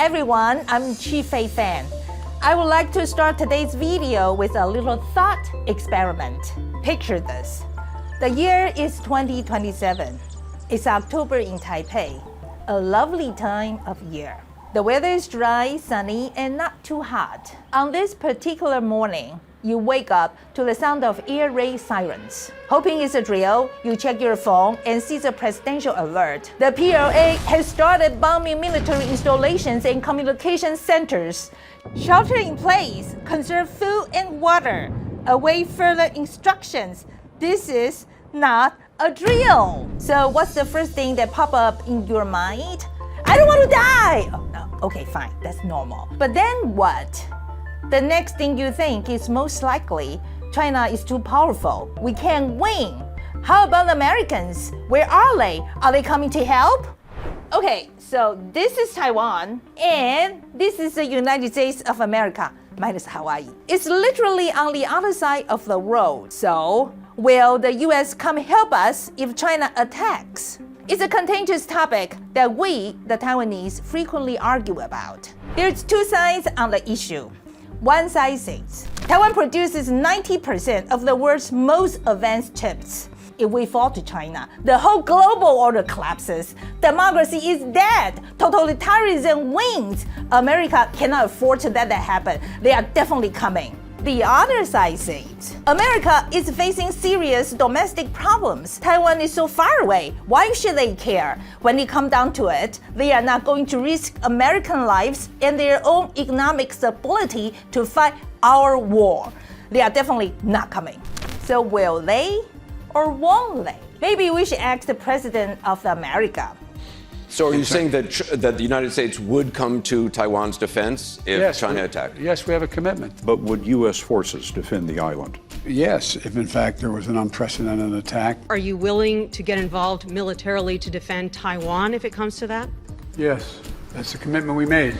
everyone, I'm Chi Fei Fan. I would like to start today's video with a little thought experiment. Picture this. The year is 2027. It's October in Taipei, a lovely time of year. The weather is dry, sunny, and not too hot. On this particular morning, you wake up to the sound of air raid sirens. Hoping it's a drill, you check your phone and see the presidential alert. The PLA has started bombing military installations and communication centers. Shelter in place, conserve food and water. Await further instructions. This is not a drill. So what's the first thing that pop up in your mind? I don't want to die! Oh, no. Okay, fine, that's normal. But then what? The next thing you think is most likely China is too powerful. We can't win. How about Americans? Where are they? Are they coming to help? Okay, so this is Taiwan, and this is the United States of America, minus Hawaii. It's literally on the other side of the world. So, will the US come help us if China attacks? It's a contentious topic that we, the Taiwanese, frequently argue about. There's two sides on the issue. One side says, Taiwan produces 90% of the world's most advanced chips. If we fall to China, the whole global order collapses. Democracy is dead. Totalitarianism wins. America cannot afford to let that happen. They are definitely coming. The other side says, America is facing serious domestic problems. Taiwan is so far away. Why should they care? When it comes down to it, they are not going to risk American lives and their own economic stability to fight our war. They are definitely not coming. So will they or won't they? Maybe we should ask the President of America. So are you saying that the United States would come to Taiwan's defense if China attacked? Yes, we have a commitment. But would U.S. forces defend the island? Yes, if in fact there was an unprecedented attack. Are you willing to get involved militarily to defend Taiwan if it comes to that? Yes, that's the commitment we made.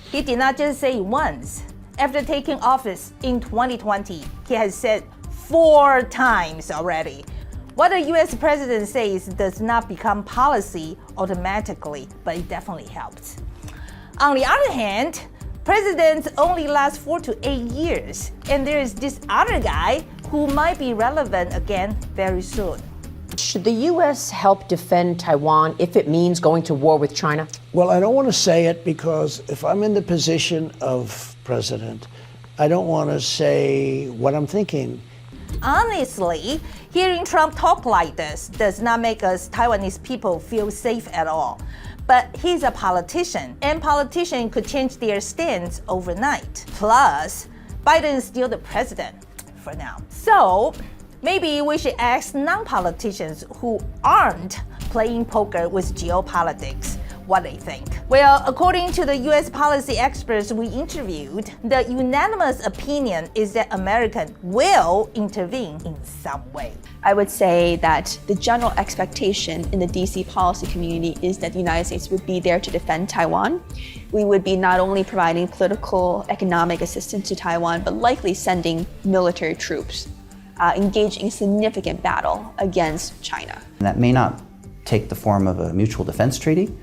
He did not just say it once. After taking office in 2020, he has said 4 times already. What the US president says does not become policy automatically, but it definitely helps. On the other hand, presidents only last 4 to 8 years, and there is this other guy who might be relevant again very soon. Should the U.S. help defend Taiwan if it means going to war with China? Well, I don't want to say it because if I'm in the position of president, I don't want to say what I'm thinking. Honestly, hearing Trump talk like this does not make us Taiwanese people feel safe at all. But he's a politician, and politicians could change their stance overnight. Plus, Biden is still the president for now. So, maybe we should ask non-politicians who aren't playing poker with geopolitics what they think. Well, according to the US policy experts we interviewed, the unanimous opinion is that America will intervene in some way. I would say that the general expectation in the DC policy community is that the United States would be there to defend Taiwan. We would be not only providing political, economic assistance to Taiwan, but likely sending military troops, engaging in significant battle against China. That may not take the form of a mutual defense treaty,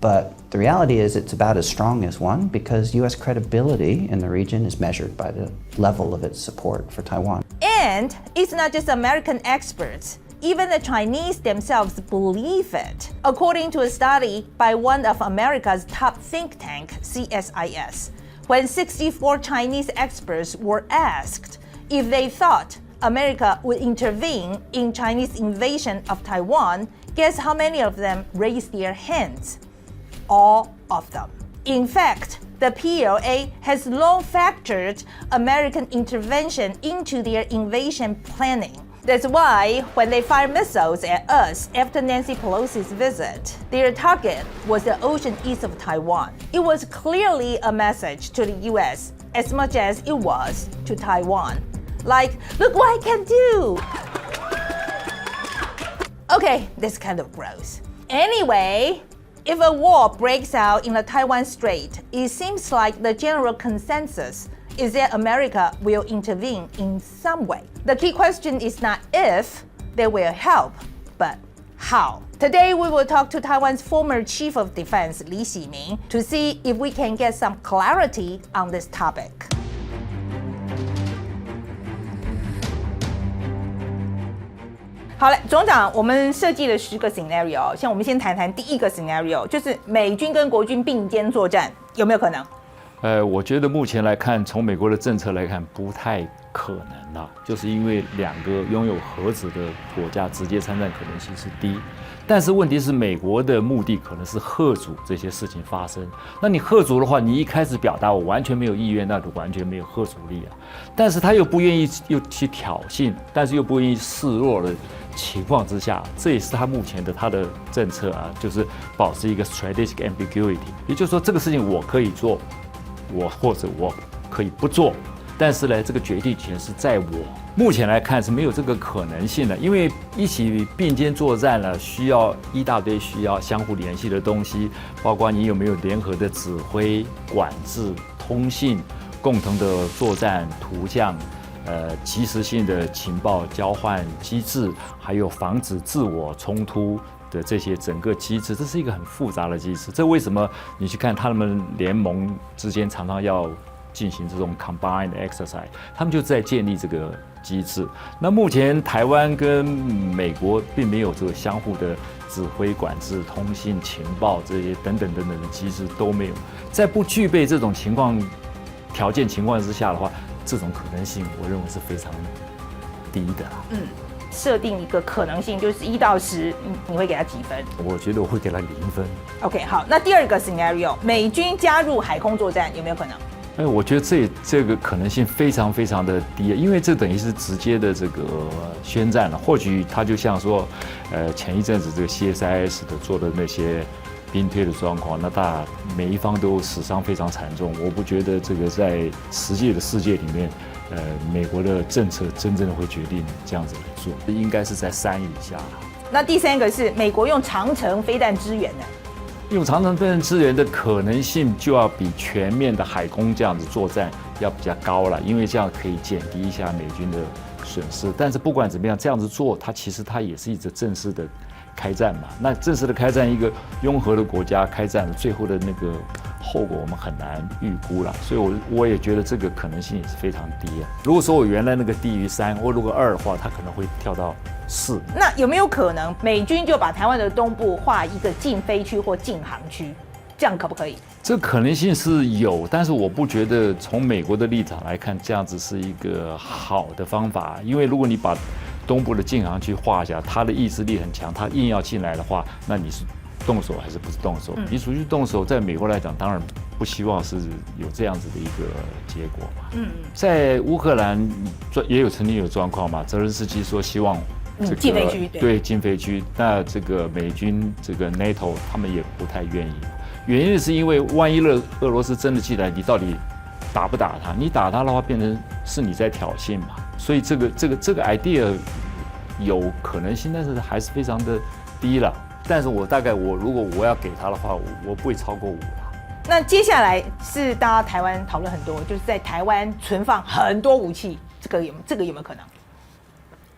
but the reality is it's about as strong as one because U.S. credibility in the region is measured by the level of its support for Taiwan. And it's not just American experts. Even the Chinese themselves believe it. According to a study by one of America's top think tank, CSIS, when 64 Chinese experts were asked if they thought America would intervene in Chinese invasion of Taiwan, guess how many of them raised their hands? All of them. In fact, the PLA has long factored American intervention into their invasion planning. That's why when they fire missiles at us after Nancy Pelosi's visit, their target was the ocean east of Taiwan. It was clearly a message to the US as much as it was to Taiwan. Like, look what I can do! Okay, that's kind of gross. Anyway, if a war breaks out in the Taiwan Strait, it seems like the general consensus is that America will intervene in some way. The key question is not if they will help, but How? Today we will talk to Taiwan's former Chief of Defense Li Ximing to see if we can get some clarity on this topic. 好了，总长，我们设计了10个 scenario， 像我们先谈谈第一个 scenario， 就是美军跟国军并肩作战，有没有可能？我觉得目前来看，从美国的政策来看，不太可能啦，就是因为两个拥有核子的国家直接参战可能性是低。但是问题是，美国的目的可能是嚇阻这些事情发生。那你嚇阻的话，你一开始表达我完全没有意愿，那就完全没有嚇阻力啊。但是他又不愿意又去挑衅，但是又不愿意示弱的情况之下，这也是他目前的他的政策啊，就是保持一个 strategic ambiguity， 也就是说这个事情我可以做，或者我可以不做。但是呢，这个决定权是在我。目前来看是没有这个可能性的，因为一起并肩作战了，需要一大堆需要相互联系的东西，包括你有没有联合的指挥、管制、通信、共同的作战图像、及时性的情报交换机制，还有防止自我冲突的这些整个机制，这是一个很复杂的机制。这为什么你去看他们联盟之间常常要进行这种 combined exercise， 他们就在建立这个机制。那目前台湾跟美国并没有这个相互的指挥、管制、通信、情报这些等等的机制都没有，在不具备这种条件情况之下的话，这种可能性我认为是非常低的啦。设定一个可能性，就是1到10，你会给他几分？我觉得我会给他0分。OK， 好，那第二个 scenario， 美军加入海空作战有没有可能？我觉得这个可能性非常非常的低，因为这等于是直接的这个宣战了。或许他就像说，前一阵子这个 CSIS 的做的那些兵推的状况，那每一方都死伤非常惨重。我不觉得这个在实际的世界里面，美国的政策真正的会决定这样子来做，应该是在3以下。那第三个是美国用长程飞弹支援呢？用长程飞弹支援的可能性就要比全面的海空这样子作战要比较高了，因为这样可以减低一下美军的损失。但是不管怎么样，这样子做，其实也是一个正式的开战嘛。那正式的开战，一个拥核的国家开战，最后的那个后果我们很难预估了。所以我也觉得这个可能性也是非常低啊。如果说我原来那个低于3，或如果2的话，它可能会跳到4。那有没有可能美军就把台湾的东部划一个禁飞区或禁航区？这样可不可以？这可能性是有，但是我不觉得从美国的立场来看，这样子是一个好的方法。因为如果你把东部的禁航区划下，他的意志力很强，他硬要进来的话，那你是动手还是不是动手？你属于动手，在美国来讲，当然不希望是有这样子的一个结果嘛。在乌克兰也曾经有状况嘛，泽连斯基说希望禁飞区，对禁飞区，那这个美军这个 NATO 他们也不太愿意。原因是因为万一俄罗斯真的进来，你到底打不打他？你打他的话，变成是你在挑衅嘛。所以这个 idea 有可能性，但是还是非常的低了。但是如果我要给他的话，我不会超过5了。那接下来是大家台湾讨论很多，就是在台湾存放很多武器，这个有没有可能？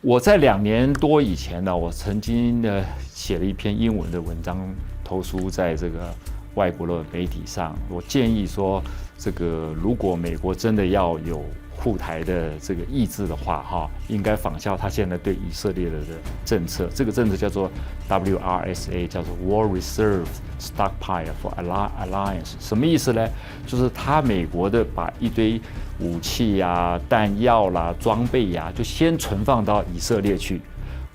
我在2年多以前呢，我曾经写了一篇英文的文章投书在这个外国的媒体上。我建议说，这个如果美国真的要有护台的这个意志的话，应该仿效他现在对以色列的政策。这个政策叫做 WRSA， 叫做 War Reserve Stockpile for Alliance。什么意思呢？就是他美国的把一堆武器呀、弹药啦、装备呀，就先存放到以色列去。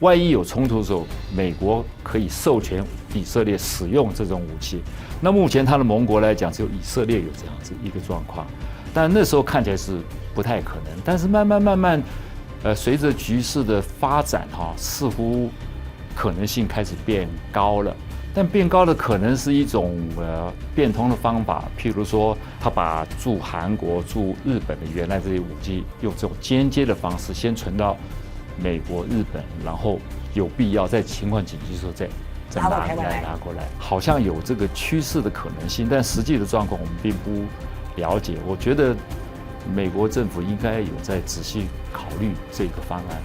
万一有冲突的时候，美国可以授权以色列使用这种武器。那目前他的盟国来讲，只有以色列有这样子一个状况。但那时候看起来是不太可能，但是慢慢，随着局势的发展似乎可能性开始变高了。但变高的可能是一种变通的方法，譬如说，他把驻韩国、驻日本的原来这些武器，用这种间接的方式先存到美国、日本，然后有必要在情况紧急的时候再拿过来，好像有这个趋势的可能性，但实际的状况我们并不了解。我觉得美国政府应该有在仔细考虑这个方案。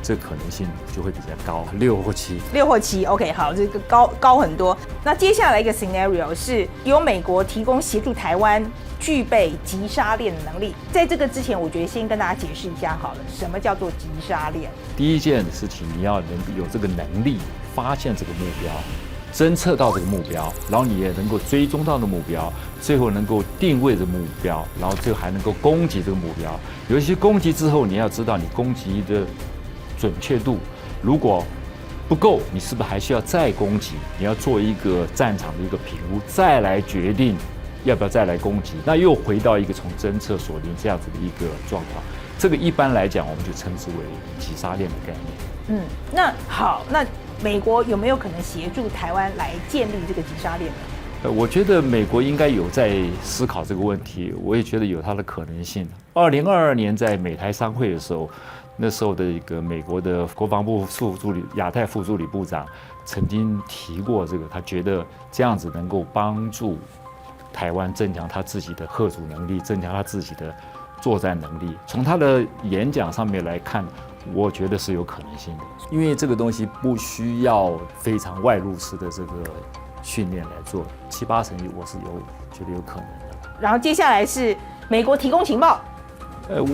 这个可能性就会比较高，6或7。6或7 ，OK， 好，这个高很多。那接下来一个 scenario 是由美国提供协助台湾具备击杀链的能力。在这个之前，我觉得先跟大家解释一下好了，什么叫做击杀链？第一件事情，你要能有这个能力发现这个目标，侦测到这个目标，然后你也能够追踪到的目标，最后能够定位这个目标，然后最后还能够攻击这个目标。尤其攻击之后，你要知道你攻击的准确度，如果不够，你是不是还需要再攻击？你要做一个战场的一个评估，再来决定要不要再来攻击。那又回到一个从侦测锁定这样子的一个状况。这个一般来讲，我们就称之为击杀链的概念。那好，那美国有没有可能协助台湾来建立这个击杀链呢？我觉得美国应该有在思考这个问题，我也觉得有它的可能性。2022年在美台商会的时候，那时候的一个美国的国防部副助理亚太副助理部长曾经提过这个，他觉得这样子能够帮助台湾增强他自己的嚇阻能力，增强他自己的作战能力。从他的演讲上面来看，我觉得是有可能性的，因为这个东西不需要非常外露式的这个训练来做，7、8成我是觉得有可能的。然后接下来是美国提供情报。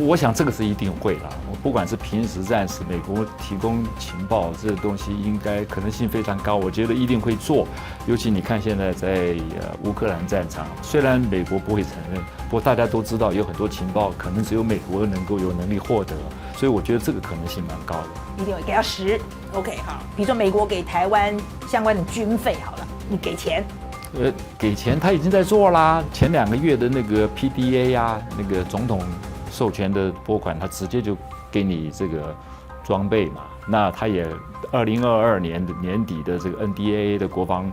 我想这个是一定会啦。不管是平时战时，美国提供情报这个东西，应该可能性非常高。我觉得一定会做。尤其你看现在在乌克兰战场，虽然美国不会承认，不过大家都知道有很多情报可能只有美国能够有能力获得，所以我觉得这个可能性蛮高的。一定会给他10 ，OK 好。比如说美国给台湾相关的军费好了，你给钱。给钱他已经在做啦。前2个月的那个 PDA 啊，那个总统授权的拨款，他直接就给你这个装备嘛。那他也2022年的年底的这个 NDAA 的国防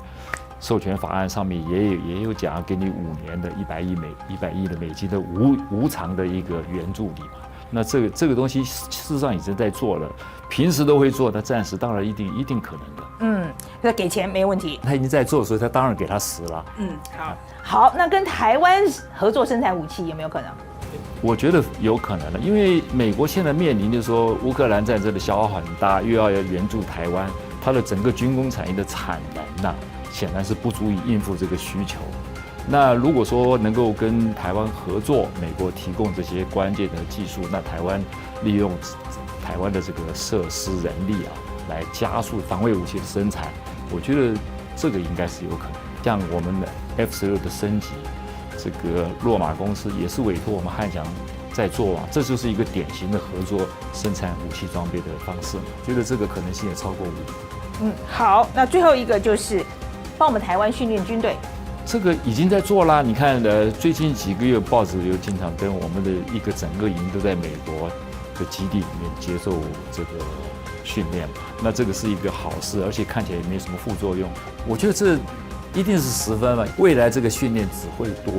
授权法案上面也有讲，给你5年的100亿的美金的无偿的一个援助你嘛。那这个东西事实上已经在做了，平时都会做，那暂时当然一定可能的。那给钱没问题。他已经在做，所以他当然给他10了。好，那跟台湾合作生产武器有没有可能？我觉得有可能的，因为美国现在面临就是说乌克兰战争的消耗很大，又要援助台湾，它的整个军工产业的产能呐，显然是不足以应付这个需求。那如果说能够跟台湾合作，美国提供这些关键的技术，那台湾利用台湾的这个设施人力啊，来加速防卫武器的生产，我觉得这个应该是有可能。像我们的 F-16的升级，这个洛马公司也是委托我们汉翔在做啊，这就是一个典型的合作生产武器装备的方式嘛。觉得这个可能性也超过5。好，那最后一个就是帮我们台湾训练军队。这个已经在做啦，你看最近几个月报纸有经常跟我们的一个整个营都在美国的基地里面接受这个训练嘛，那这个是一个好事，而且看起来也没什么副作用。我觉得这一定是10分嘛，未来这个训练只会多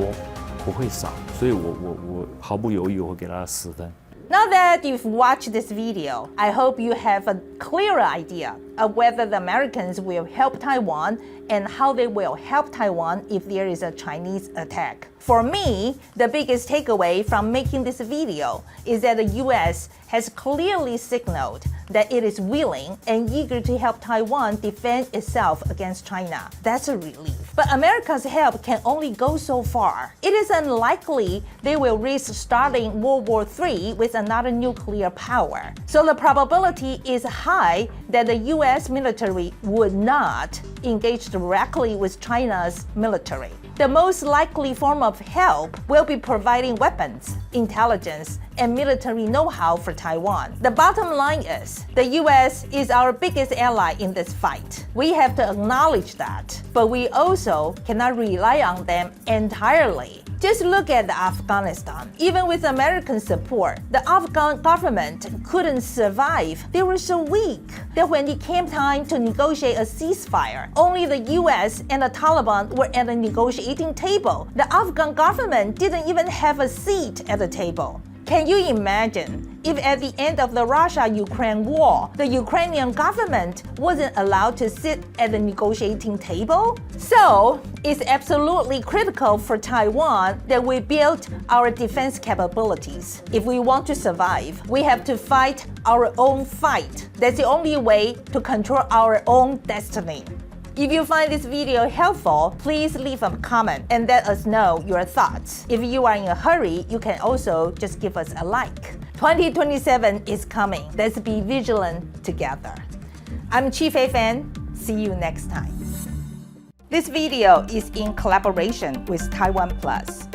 不会少，所以我毫不犹豫我会给他10分。Now that you've watched this video, I hope you have a clearer idea of whether the Americans will help Taiwan and how they will help Taiwan if there is a Chinese attack. For me, the biggest takeaway from making this video is that the US has clearly signaled that it is willing and eager to help Taiwan defend itself against China. That's a relief. But America's help can only go so far. It is unlikely they will risk starting World War III with another nuclear power. So the probability is high that the US military would not engage directly with China's military. The most likely form of help will be providing weapons, intelligence, and military know-how for Taiwan. The bottom line is, the US is our biggest ally in this fight. We have to acknowledge that, but we also cannot rely on them entirely. Just look at Afghanistan. Even with American support, the Afghan government couldn't survive. They were so weak that when it came time to negotiate a ceasefire, only the US and the Taliban were at the negotiating table. The Afghan government didn't even have a seat at the table. Can you imagine if at the end of the Russia-Ukraine war, the Ukrainian government wasn't allowed to sit at the negotiating table? So, it's absolutely critical for Taiwan that we build our defense capabilities. If we want to survive, we have to fight our own fight. That's the only way to control our own destiny. If you find this video helpful, please leave a comment and let us know your thoughts. If you are in a hurry, you can also just give us a like. 2027 is coming. Let's be vigilant together. I'm Chi Fei Fan. See you next time. This video is in collaboration with Taiwan Plus.